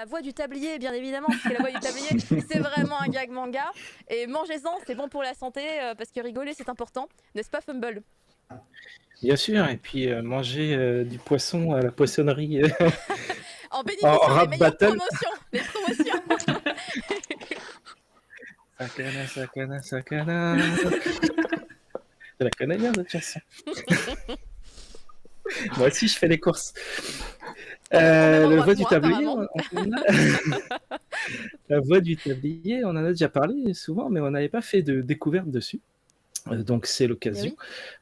la voix du tablier, bien évidemment, parce que la voix du tablier, c'est vraiment un gag manga. Et mangez-en, c'est bon pour la santé, parce que rigoler, c'est important. N'est-ce pas, Fumble? Bien sûr, et puis manger du poisson à la poissonnerie En en bénéficiant des rap meilleures battle. promotions. Les promotions. Sakana, sakana, sakana. Je la connais bien cette chanson. Moi aussi, je fais les courses. Au même Le endroit voix que du moi, tablier, apparemment. la voix du tablier, on en a déjà parlé souvent, mais on n'avait pas fait de découverte dessus. Donc c'est Eh l'occasion. oui.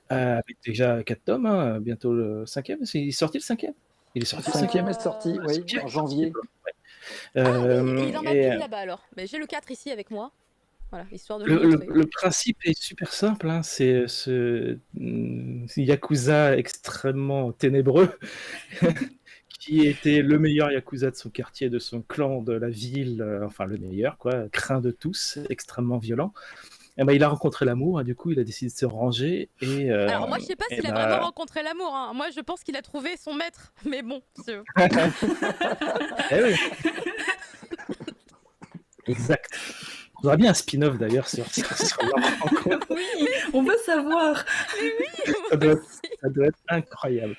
Avec déjà 4 tomes, hein, bientôt le 5e. Il est sorti le 5e. Il est Le sorti le 5e 5e. est sorti, Le oui, 5e en est sorti, janvier. quoi. Ouais. Ah oui, et il en a Et pile là-bas alors. Mais j'ai le 4 ici avec moi. Voilà, histoire de le le, montrer. le principe est super simple, hein, c'est ce yakuza extrêmement ténébreux qui était le meilleur yakuza de son quartier, de son clan, de la ville, enfin le meilleur, quoi, craint de tous, extrêmement violent. Et ben, il a rencontré l'amour et du coup il a décidé de se ranger Alors moi je sais pas et s'il a vraiment ben, rencontré l'amour, hein. Moi je pense qu'il a trouvé son maître, mais bon. eh oui, exact. On aurait bien un spin-off d'ailleurs sur leur rencontre. Oui, on veut savoir. Mais oui, Ça moi doit, aussi. ça doit être incroyable.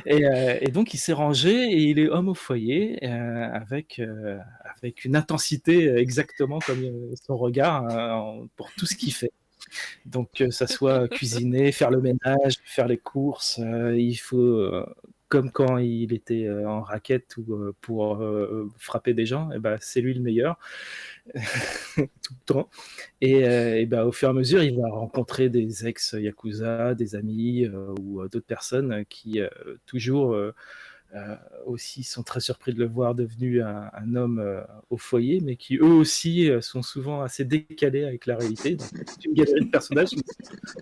Et donc il s'est rangé et il est homme au foyer avec une intensité exactement comme son regard pour tout ce qu'il fait. Donc que ça soit cuisiner, faire le ménage, faire les courses, il faut comme quand il était en raquette ou pour frapper des gens, et ben c'est lui le meilleur tout le temps. Et ben au fur et à mesure, il va rencontrer des ex yakuza, des amis ou d'autres personnes qui toujours aussi sont très surpris de le voir devenu un homme au foyer, mais qui eux aussi sont souvent assez décalés avec la réalité. Donc, c'est une galerie de personnages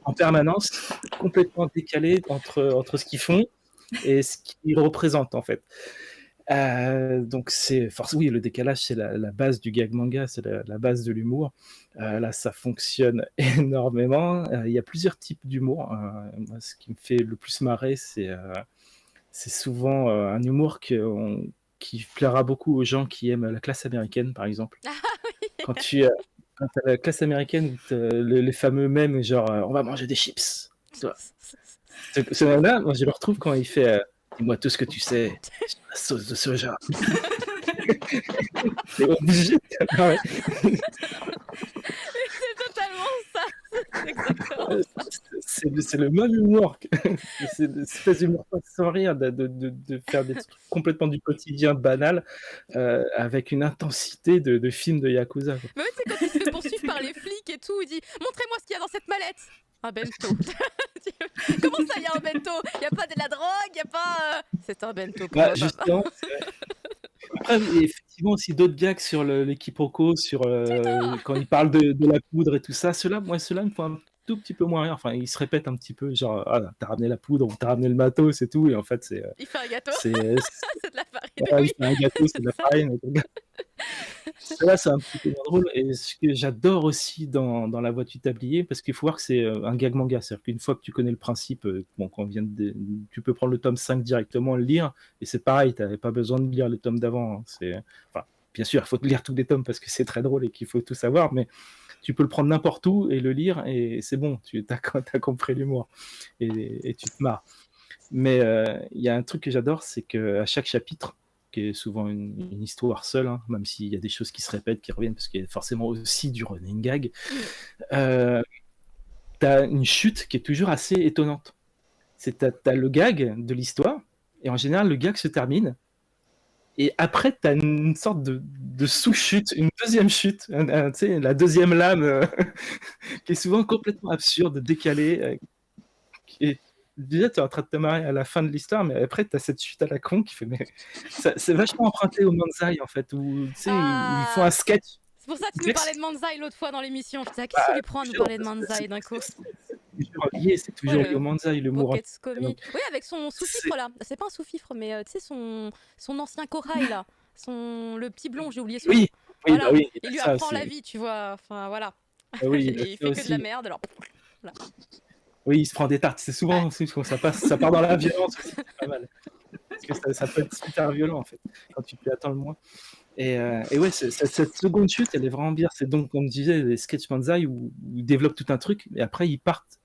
en permanence, complètement décalés entre ce qu'ils font et ce qu'ils représentent en fait. Donc c'est oui, le décalage c'est la base du gag manga, c'est la base de l'humour. Là ça fonctionne énormément. Il y a plusieurs types d'humour. Moi, ce qui me fait le plus marrer c'est souvent un humour qui plaira beaucoup aux gens qui aiment la classe américaine, par exemple. Ah oui. Quand quand t'as la classe américaine, les fameux mèmes, genre on va manger des chips. Tu vois. Ce là moi je le retrouve quand il fait dis-moi tout ce que tu sais sur la sauce de soja. C'est obligé. Ah ouais. C'est totalement ça. C'est exactement ça. C'est le même humour. C'est cette espèce d'humour sans rire, de faire des trucs complètement du quotidien banal avec une intensité de film de Yakuza. Quoi. Mais oui, c'est quand il se fait poursuivre par les flics et tout, il dit montrez-moi ce qu'il y a dans cette mallette. Un bento. Comment ça, il y a un bento? Il n'y a pas de la drogue, il n'y a pas. C'est un bento pour Bah, ma papa. justement, après, il y a effectivement aussi d'autres gags sur les quiproquos, sur quand il parle de la poudre et tout ça. Ceux-là me font un tout petit peu moins rire. Enfin, ils se répètent un petit peu, genre, ah, t'as ramené la poudre ou t'as ramené le matos et tout. Et en fait, Il fait un gâteau. c'est, C'est de la farine. voilà, il Oui. fait un gâteau, c'est de la farine. Cela, c'est un petit peu moins drôle. Et ce que j'adore aussi dans La Voix du Tablier, parce qu'il faut voir que c'est un gag manga. C'est-à-dire qu'une fois que tu connais le principe, bon, tu peux prendre le tome 5 directement et le lire. Et c'est pareil, tu n'avais pas besoin de lire les tomes d'avant. Hein. Enfin, bien sûr, il faut lire tous les tomes parce que c'est très drôle et qu'il faut tout savoir. Mais tu peux le prendre n'importe où et le lire. Et c'est bon, tu as compris l'humour. Et tu te marres. Mais il y a un truc que j'adore, c'est qu'à chaque chapitre, qui est souvent une histoire seule, hein, même s'il y a des choses qui se répètent, qui reviennent, parce qu'il y a forcément aussi du running gag, t'as une chute qui est toujours assez étonnante. T'as le gag de l'histoire, et en général, le gag se termine, et après, t'as une sorte de sous-chute, une deuxième chute, tu sais, la deuxième lame, qui est souvent complètement absurde, décalée, et déjà, tu es en train de te marrer à la fin de l'histoire, mais après, tu as cette chute à la con qui fait. Mais c'est vachement emprunté au Manzai, en fait, où tu sais, ils font un sketch. C'est pour ça que tu nous parlais de Manzai l'autre fois dans l'émission. Je disais, qu'est-ce Bah, qu'il lui prend à nous parler de Manzai d'un coup? C'est toujours lié au Manzai, l'humour. Pocket Comi. Oui, avec son sous-fifre là. C'est pas un sous-fifre, mais tu sais, son ancien corail là. Le petit blond, j'ai oublié son nom. Oui, voilà. bah oui, il lui ça, apprend la vie, tu vois. Enfin, voilà. Oui, il fait que de la merde, alors. Voilà. Oui, il se prend des tartes. C'est souvent aussi quand ça part dans la violence. C'est pas mal. que ça peut être super violent en fait, quand tu t'y attends le moins. Et ouais, cette seconde chute, elle est vraiment bien. C'est donc, comme je disais, les sketchs Manzai où ils développent tout un truc, et après ils partent.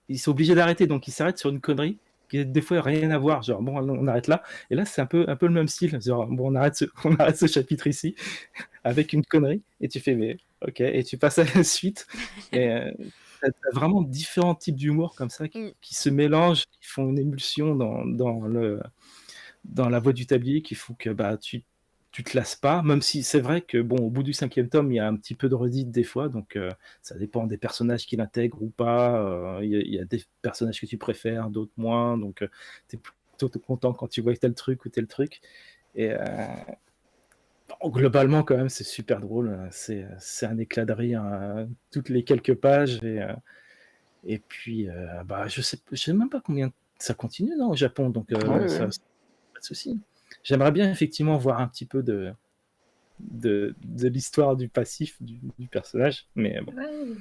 Ils sont obligés d'arrêter, donc ils s'arrêtent sur une connerie qui des fois rien à voir. Genre, bon, on arrête là. Et là, c'est un peu le même style. Genre, bon, on arrête ce chapitre ici avec une connerie, et tu fais, mais ok, et tu passes à la suite. Et t'as vraiment différents types d'humour comme ça Mm. qui se mélangent, qui font une émulsion dans la voie du tablier qui font que bah, tu te lasses pas, même si c'est vrai que bon, au bout du 5e tome, il y a un petit peu de redite des fois, donc ça dépend des personnages qui l'intègrent ou pas. Il y a des personnages que tu préfères, d'autres moins, donc tu es plutôt content quand tu vois tel truc ou tel truc. Et bon, globalement, quand même, c'est super drôle. C'est un éclat de rire toutes les quelques pages. Et puis, bah, je sais même pas combien ça continue non, au Japon, donc Ouais, ça, ouais. pas de souci. J'aimerais bien effectivement voir un petit peu de l'histoire du passif du personnage, mais bon. Ouais.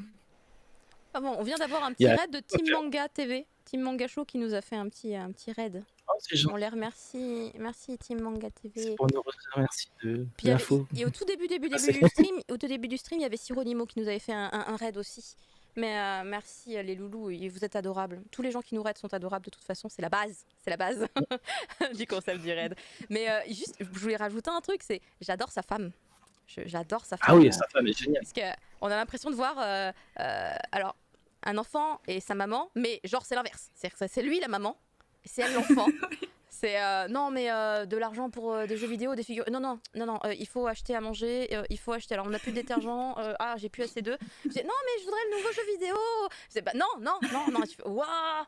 Ah bon, on vient d'avoir un Il y petit a- raid de Team Manga TV, Team Manga Show qui nous a fait un petit raid. Oh, c'est gentil, On les remercie, merci Team Manga c'est TV. pour nous remercier de Puis il y avait- l'info. et au tout début Ah, c'est- du stream, il y avait Sironimo qui nous avait fait un raid aussi. Mais merci les loulous, et vous êtes adorables. Tous les gens qui nous raident sont adorables de toute façon, c'est la base du concept du raid. Mais juste, je voulais rajouter un truc, c'est j'adore sa femme. J'adore sa femme. Ah oui, sa femme est géniale. Parce qu'on a l'impression de voir alors un enfant et sa maman, mais genre c'est l'inverse. C'est-à-dire que c'est lui la maman, et c'est elle l'enfant. C'est non mais de l'argent pour des jeux vidéo, des figures. Non, il faut acheter à manger, il faut acheter. Alors on n'a plus de détergent, j'ai plus assez d'œufs. Je dis, non mais je voudrais le nouveau jeu vidéo. Je dis, bah, non. Tu fais, waouh.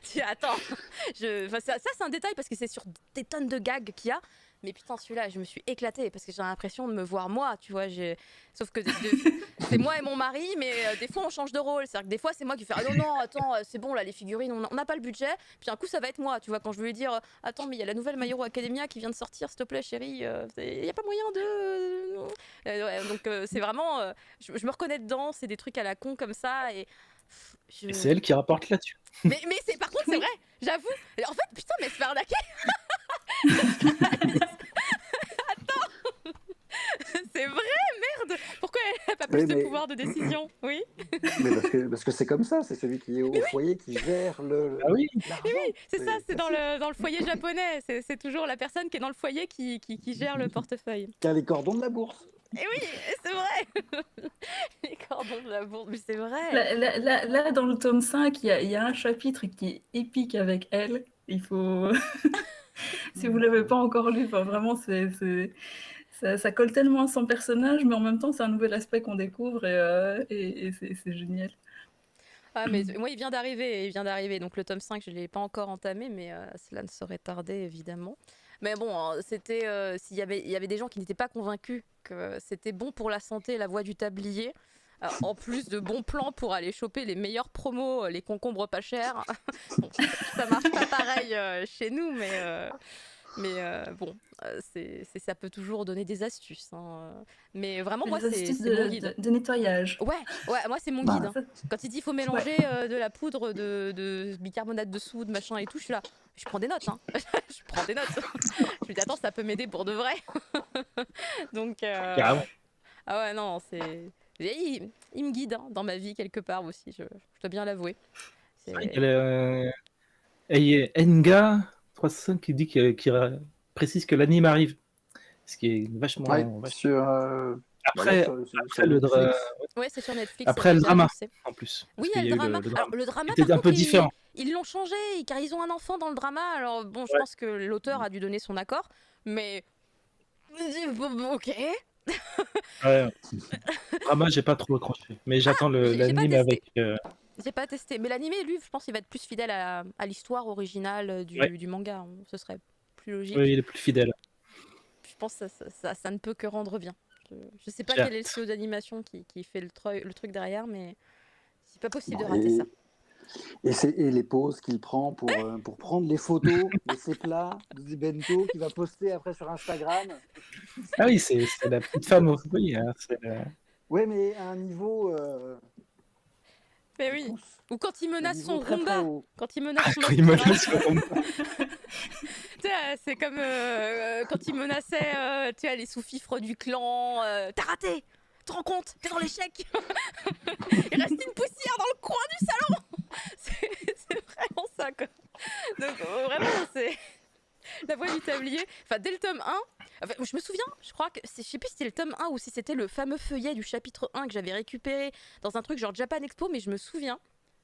Tu dis, attends, enfin, ça c'est un détail parce que c'est sur des tonnes de gags qu'il y a. Mais putain, celui-là, je me suis éclatée parce que j'ai l'impression de me voir moi, tu vois. Sauf que c'est moi et mon mari, mais des fois on change de rôle. C'est-à-dire que des fois c'est moi qui fais ah non, attends, c'est bon là, les figurines, on n'a pas le budget. Puis un coup ça va être moi, tu vois, quand je veux lui dire attends, mais il y a la nouvelle My Hero Academia qui vient de sortir, s'il te plaît, chérie, il n'y a pas moyen de. Ouais, donc c'est vraiment. Je me reconnais dedans, c'est des trucs à la con comme ça. Et c'est elle qui rapporte là-dessus. mais par contre, c'est vrai, j'avout. En fait, putain, mais elle se fait arnaquer. C'est vrai, merde. Pourquoi elle n'a pas plus de pouvoir de décision? Oui. Mais parce que c'est comme ça, c'est celui qui est au foyer qui gère Ah oui. l'argent. Oui, c'est ça, c'est dans le foyer japonais. C'est toujours la personne qui est dans le foyer qui gère le portefeuille. Qui a les cordons de la bourse. Et oui, c'est vrai. Les cordons de la bourse, mais c'est vrai. Là, dans le tome 5, il y a un chapitre qui est épique avec elle. Il faut... si vous ne l'avez pas encore lu, enfin, vraiment, ça colle tellement à son personnage, mais en même temps, c'est un nouvel aspect qu'on découvre et c'est génial. Ah, mais moi, il vient d'arriver. Donc le tome 5, je ne l'ai pas encore entamé, mais cela ne saurait tarder, évidemment. Mais bon, c'était il y avait des gens qui n'étaient pas convaincus que c'était bon pour la santé, la voie du tablier. En plus de bons plans pour aller choper les meilleurs promos, les concombres pas chers. Bon, ça marche pas pareil chez nous, mais bon, ça peut toujours donner des astuces. Hein. Mais vraiment, moi, Des c'est astuces mon guide. de nettoyage. Ouais, moi, c'est mon guide. Hein. Quand il dit qu'il faut mélanger de la poudre de bicarbonate de soude, machin et tout, je suis là. Je prends des notes. Hein. Je prends des notes. Je me dis, attends, ça peut m'aider pour de vrai. Donc, Carrément. ah ouais, non, c'est. Il me guide hein, dans ma vie quelque part aussi, je dois bien l'avouer. C'est vrai qu'elle est Enga 365 qui dit qui précise que l'anime arrive. Ce qui est vachement. Ouais, vachement... sur. Après, sur le drama. Ouais, c'est sur Netflix. Après le drama, en plus. Oui, il y a le drama. Alors, le drama, était un peu différent. Ils l'ont changé, car ils ont un enfant dans le drama. Alors, bon, je pense que l'auteur a dû donner son accord, mais. Ok. Ouais. Drama, j'ai pas trop accroché. Mais j'attends l'anime avec. J'ai pas testé. Mais l'animé, lui, je pense qu'il va être plus fidèle à l'histoire originale du manga. Ce serait plus logique. Oui, il est plus fidèle. Je pense que ça ne peut que rendre bien. Je sais pas quel est le studio d'animation qui fait le truc derrière, mais c'est pas possible de rater ça. Et les pauses qu'il prend pour prendre les photos de ses plats, du bento qu'il va poster après sur Instagram. Ah oui, c'est la petite femme au foyer. Hein, ouais, mais à un niveau... Mais Il oui. pousse Ou quand il au menace niveau son très, très Roomba. haut. Quand il menace son Il me aspirateur. laisse le Roomba. Tu sais, c'est comme quand il menaçait tu sais, les sous-fifres du clan. T'as raté. Tu te rends compte? T'es dans l'échec. Il reste une poussière dans le coin du salon. C'est vraiment ça, quoi. Donc vraiment, c'est la voix du tablier. Enfin, dès le tome 1, enfin, je me souviens, je crois que je sais plus si c'était le tome 1 ou si c'était le fameux feuillet du chapitre 1 que j'avais récupéré dans un truc genre Japan Expo, mais je me souviens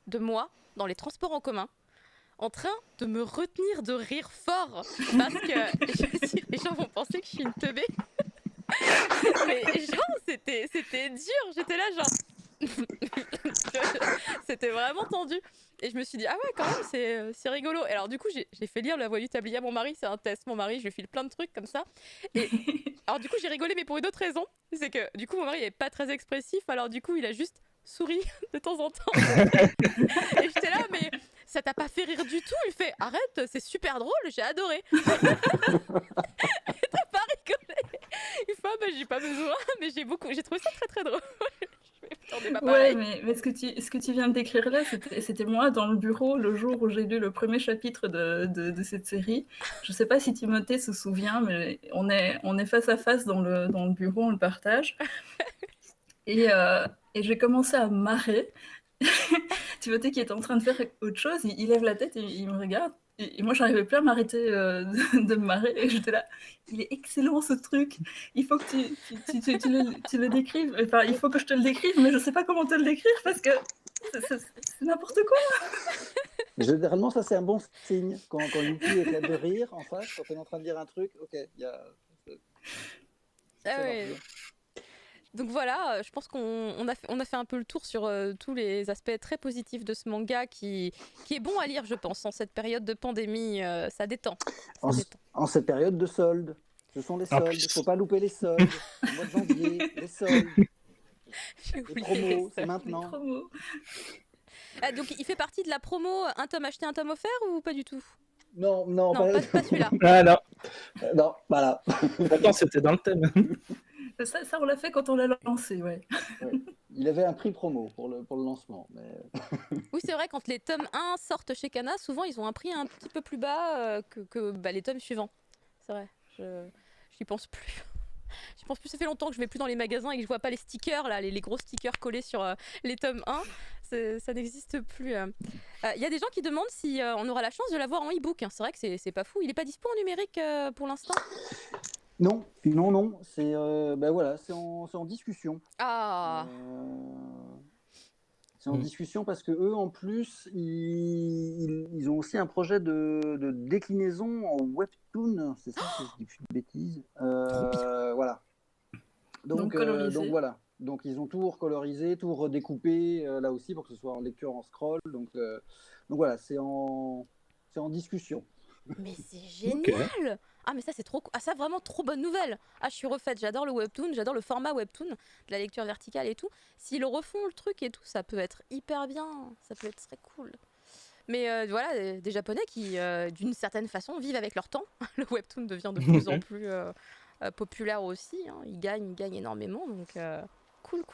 de moi dans les transports en commun en train de me retenir de rire fort parce que les gens vont penser que je suis une teubée. Mais genre, c'était dur. J'étais là, genre. C'était vraiment tendu. Et je me suis dit, ah ouais, quand même, c'est rigolo. Et alors, du coup, j'ai fait lire La Voix du tablier à mon mari. C'est un test. Mon mari, je lui file plein de trucs comme ça. Et alors, du coup, j'ai rigolé, mais pour une autre raison. C'est que, du coup, mon mari est pas très expressif. Alors, du coup, il a juste souri de temps en temps. Et j'étais là, mais ça t'a pas fait rire du tout? Il fait, arrête, c'est super drôle, j'ai adoré. T'as pas rigolé? Il fait, ah bah j'ai pas besoin, mais j'ai trouvé ça très très drôle. Je m'attendais pas Ouais, pareil. mais ce que tu viens de décrire là, c'était moi dans le bureau le jour où j'ai lu le premier chapitre de cette série. Je sais pas si Timothée se souvient, mais on est face à face dans le bureau, on le partage. Et j'ai commencé à marrer. Timothée qui était en train de faire autre chose, il lève la tête et il me regarde. Et moi, j'arrivais plus à m'arrêter de me marrer. Et j'étais là, il est excellent ce truc. Il faut que tu le décrives. Enfin, il faut que je te le décrive, mais je sais pas comment te le décrire parce que c'est n'importe quoi. Généralement, ça, c'est un bon signe. Quand Yuki éclate de rire en face, quand on est en train de dire un truc, ok, il y a. Ah ouais. Donc voilà, je pense qu'on a fait un peu le tour sur tous les aspects très positifs de ce manga qui est bon à lire, je pense, en cette période de pandémie. Ça détend. En cette période de soldes. Ce sont les soldes. Il ne faut pas louper les soldes. Au mois de janvier, les soldes. Les promos, c'est maintenant. Les promos. Ah, donc il fait partie de la promo un tome acheté, un tome offert ou pas du tout? Non, pas celui-là. Ah non. Non, voilà. Pourtant, c'était dans le thème. Ça, on l'a fait quand on l'a lancé, ouais. Il avait un prix promo pour le lancement. Mais... Oui, c'est vrai, quand les tomes 1 sortent chez Kana, souvent ils ont un prix un petit peu plus bas que les tomes suivants. C'est vrai, j'y pense plus. J'y pense plus, ça fait longtemps que je vais plus dans les magasins et que je vois pas les stickers, là, les gros stickers collés sur les tomes 1. Ça n'existe plus. Il y a des gens qui demandent si on aura la chance de l'avoir en e-book. Hein. C'est vrai que c'est pas fou. Il est pas dispo en numérique pour l'instant? Non. C'est voilà, c'est en discussion. Ah. C'est en discussion parce que eux, en plus, ils ont aussi un projet de déclinaison en webtoon. C'est ça, si je dis plus de bêtises. Voilà. Donc voilà. Donc ils ont tout recolorisé, tout redécoupé là aussi pour que ce soit en lecture en scroll. Donc voilà, c'est en discussion. Mais c'est génial. Ah mais ça c'est trop, ça vraiment trop bonne nouvelle. Ah je suis refaite, j'adore le webtoon, j'adore le format webtoon, de la lecture verticale et tout. S'ils refont le truc et tout, ça peut être hyper bien, ça peut être très cool. Mais voilà, des Japonais qui d'une certaine façon vivent avec leur temps. Le webtoon devient de plus en plus populaire aussi, hein. Ils gagnent énormément, donc cool.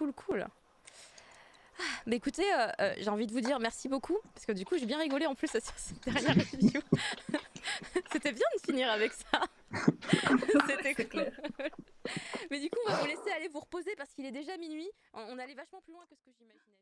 Bah écoutez, j'ai envie de vous dire merci beaucoup, parce que du coup j'ai bien rigolé en plus sur cette dernière review. C'était bien de finir avec ça. C'était cool. Mais du coup on va vous laisser aller vous reposer parce qu'il est déjà minuit. On allait vachement plus loin que ce que j'imaginais.